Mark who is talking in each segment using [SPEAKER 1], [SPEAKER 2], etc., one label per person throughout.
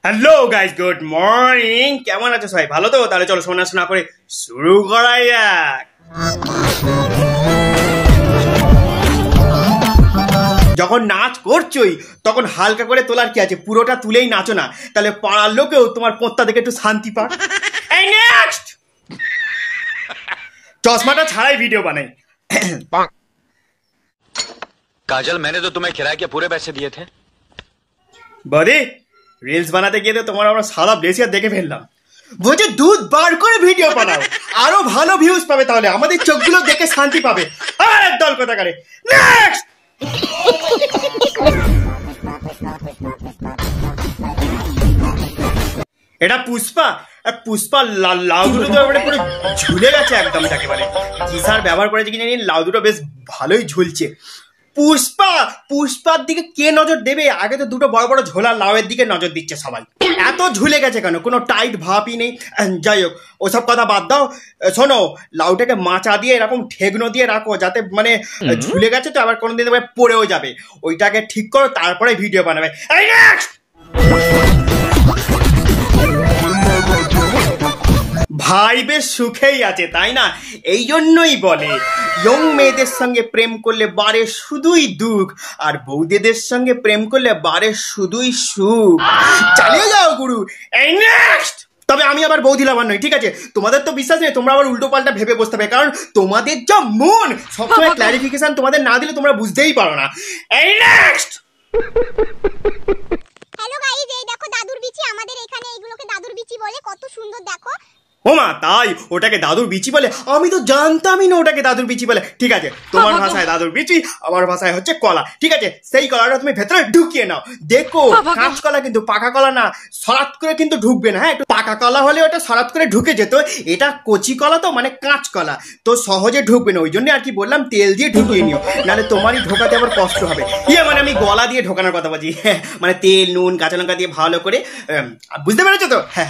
[SPEAKER 1] Hello guys, good morning. কেমন আছো সবাই? ভালো তো? তাহলে চলো শোনা করে শুরু করা যাক। যখন নাচ করছোই তখন হালকা করে তোলার কি আছে, পুরোটা তুলেই নাচো না, তাহলে পাড়ার লোকেও তোমার পোঁতটা দেখে একটু শান্তি পাক। এই নেক্সট, চশমাটা ছাড়াই ভিডিও বানাই।
[SPEAKER 2] काजल, मैंने तो तुम्हें किराए के पूरे पैसे दिए थे।
[SPEAKER 1] বদি, রিলস বানাতে গিয়ে তো তোমার আমরা সারা ব্লেসিয়ার দেখে ফেললাম। বলছে দুধ বার করে ভিডিও বানাও, আরো ভালো ভিউজ পাবে, তাহলে আমাদের চোখগুলো দেখে শান্তি পাবে। আর একদল কথা করে নেক্সট। এটা পুষ্পা, আর পুষ্পা লাউ দুটো তো পুরো ঝুলে গেছে একদম, যাকে বলে কি সার ব্যবহার করেছে কিনা জানি, লাউ দুটো বেশ ভালোই ঝুলছে। পুষ্পার দিকে কে নজর দেবে? আগে তো দুটো বড় বড় ঝোলা লাউয়ের দিকে নজর দিচ্ছে সবাই। এত ঝুলে গেছে কেন? কোনো টাইট ভাবই নেই। যাই হোক, ওসব কথা বাদ দাও। শোনো, লাউটাকে মাচা দিয়ে এরকম ঠেকনো দিয়ে রাখো, যাতে মানে ঝুলে গেছে তো আবার কোনোদিন পড়েও যাবে। ওইটাকে ঠিক করো, তারপরে ভিডিও বানাবে। ভাই বেশ সুখেই আছে, তাই না? এই জন্যই বলে ইয়ং মেয়েদের সঙ্গে প্রেম করলে বারে শুধুই দুঃখ, আর বৌদিদের সঙ্গে প্রেম করলে বারে শুধুই সুখ। চালিয়ে যাও গুরু। এই নেক্সট। তবে আমি আবার বৌদি লাভার নই, ঠিক আছে? তোমাদের তো বিশ্বাস নেই, তোমরা আবার উল্টো পাল্টা ভেবে বসতে হবে, কারণ তোমাদের যা মন, সবসময় ক্লারিফিকেশন তোমাদের না দিলে তোমরা বুঝতেই পারো না। এই নেক্সট।
[SPEAKER 3] হ্যালো গাইস, এই দেখো দাদুর বিচি। আমাদের এখানে এইগুলোকে দাদুর বিচি বলে। কত সুন্দর দেখো।
[SPEAKER 1] ওমা, তাই? ওটাকে দাদুর বিচি বলে? আমি তো জানতামই না ওটাকে দাদুর বিচি বলে। ঠিক আছে, তোমার ভাষায় দাদুর বিচি, আমার ভাষায় হচ্ছে কলা। ঠিক আছে, সেই কলাটা তুমি ভেতরে ঢুকিয়ে নাও। দেখো, কাঁচ কলা কিন্তু, পাকা কলা না। সরাত করে কিন্তু ঢুকবে না। হ্যাঁ, একটু পাকা কলা হলে ওটা সরাত করে ঢুকে যেত। এটা কচি কলা তো, মানে কাঁচ কলা, তো সহজে ঢুকবে না। ওই জন্য আর কি বললাম, তেল দিয়ে ঢুকিয়ে নিও, নাহলে তোমারই ঢোকাতে আবার কষ্ট হবে। মানে আমি গলা দিয়ে ঢোকানোর কথা বলছি, মানে তেল নুন কাঁচা লঙ্কা দিয়ে ভালো করে। বুঝতে পেরেছো তো? হ্যাঁ,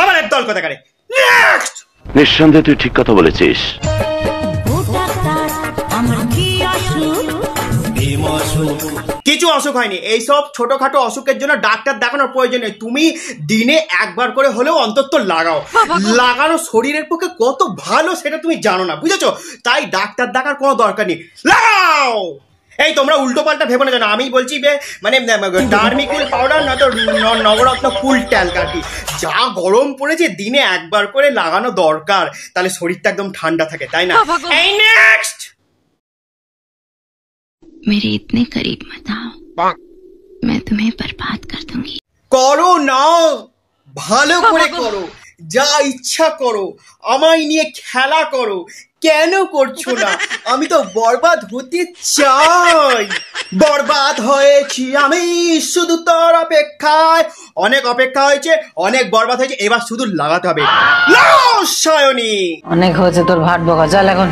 [SPEAKER 1] আবার একদল কথা করে নেক্সট।
[SPEAKER 4] নিঃসন্দেহে তুই ঠিক কথা বলেছিস।
[SPEAKER 1] কিছু অসুখ হয়নি, এইসব ছোটখাটো অসুখের জন্য ডাক্তার দেখানোর প্রয়োজন নেই। তুমি দিনে একবার করে হলেও অন্তত লাগাও। লাগানো শরীরের পক্ষে কত ভালো সেটা তুমি জানো না, বুঝেছো? তাই ডাক্তার দেখার কোনো দরকার নেই, লাগাও। এই তোমরা উল্টো পাল্টা ভেবো না, জানো আমি বলছি মানে ডার্মিকুল পাউডার না তো নবরত্ন কুল ট্যালক। যা গরম পড়েছে, দিনে একবার করে লাগানো দরকার, তাহলে শরীরটা একদম ঠান্ডা থাকে, তাই না? এই নেক্সট।
[SPEAKER 5] मेरे इतने करीब मत आओ, मैं तुम्हें बर्बाद कर दूंगी।
[SPEAKER 1] করো না, ভালো করে করো, যা ইচ্ছা করো, আমায় নিয়ে খেলা করো। কেন করছো না? আমি তো বরবাদ হতে চাই। বরবাদ হয়েছি আমি শুধু তোর অপেক্ষায়। অনেক অপেক্ষা হয়েছে, অনেক বরবাদ হয়েছে, এবার শুধু লাগাতে হবে। সায়নী,
[SPEAKER 6] অনেক হয়েছে তোর ভাট বকা, চল এখন।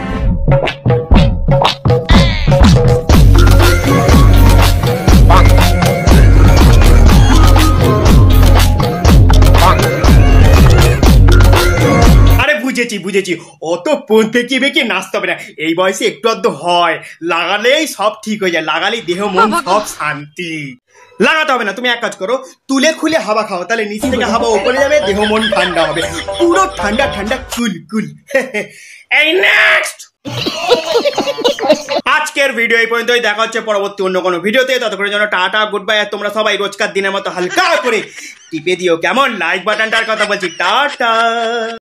[SPEAKER 1] বুঝেছি, অত বেঁকে বেঁকে নাচতে হবে না। এই বয়সে একটু আধ হয়, লাগালেই সব ঠিক হয়ে যায়। লাগালেই দেহ মন সব শান্তি। লাগাতে হবে না, তুমি এক কাজ করো, তুলে খুলে হাওয়া খাও, তাহলে নিচে থেকে হাওয়া উপরে যাবে, দেহ মন ঠান্ডা হবে, পুরো ঠান্ডা ঠান্ডা কুল কুল। এই নেক্সট। আজকের ভিডিও এই পর্যন্তই। দেখা হচ্ছে পরবর্তী অন্য কোনো ভিডিওতে। ততক্ষণের জন্য টাটা, গুড বাই। আর তোমরা সবাই রোজকার দিনের মতো হালকা করে টিপে দিও, কেমন? লাইক বাটনটার কথা বলছি, টাটা।